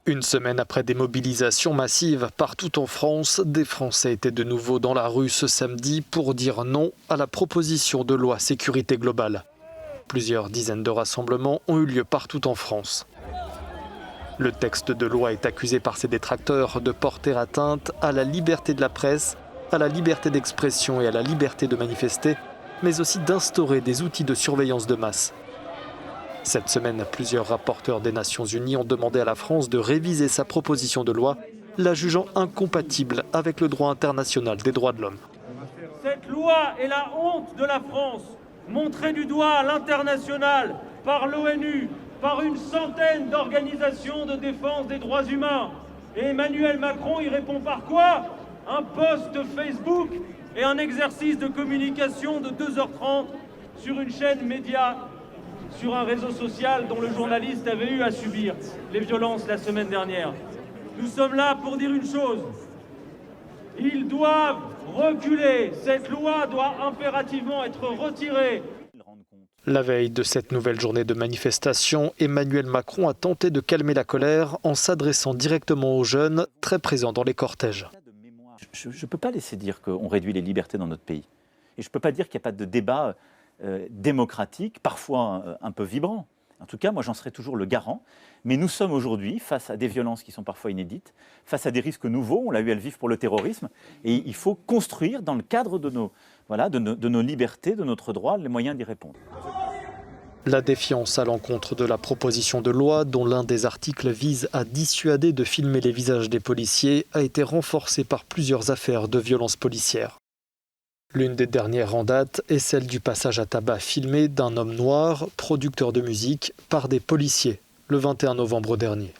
Une semaine après des mobilisations massives partout en France, des Français étaient de nouveau dans la rue ce samedi pour dire non à la proposition de loi sécurité globale. Plusieurs dizaines de rassemblements ont eu lieu partout en France. Le texte de loi est accusé par ses détracteurs de porter atteinte à la liberté de la presse, à la liberté d'expression et à la liberté de manifester, mais aussi d'instaurer des outils de surveillance de masse. Cette semaine, plusieurs rapporteurs des Nations Unies ont demandé à la France de réviser sa proposition de loi, la jugeant incompatible avec le droit international des droits de l'homme. Cette loi est la honte de la France, montrée du doigt à l'international, par l'ONU, par une centaine d'organisations de défense des droits humains. Et Emmanuel Macron y répond par quoi? Un post Facebook et un exercice de communication de 2h30 sur une chaîne média, sur un réseau social dont le journaliste avait eu à subir les violences la semaine dernière. Nous sommes là pour dire une chose. Ils doivent reculer. Cette loi doit impérativement être retirée. La veille de cette nouvelle journée de manifestation, Emmanuel Macron a tenté de calmer la colère en s'adressant directement aux jeunes, très présents dans les cortèges. Je ne peux pas laisser dire qu'on réduit les libertés dans notre pays. Et je ne peux pas dire qu'il n'y a pas de débat démocratique, parfois un peu vibrant. En tout cas, moi, j'en serai toujours le garant. Mais nous sommes aujourd'hui face à des violences qui sont parfois inédites, face à des risques nouveaux, on l'a eu à le vivre pour le terrorisme, et il faut construire dans le cadre de nos libertés, de notre droit, les moyens d'y répondre. La défiance à l'encontre de la proposition de loi, dont l'un des articles vise à dissuader de filmer les visages des policiers, a été renforcée par plusieurs affaires de violences policières. L'une des dernières en date est celle du passage à tabac filmé d'un homme noir, producteur de musique, par des policiers, le 21 novembre dernier.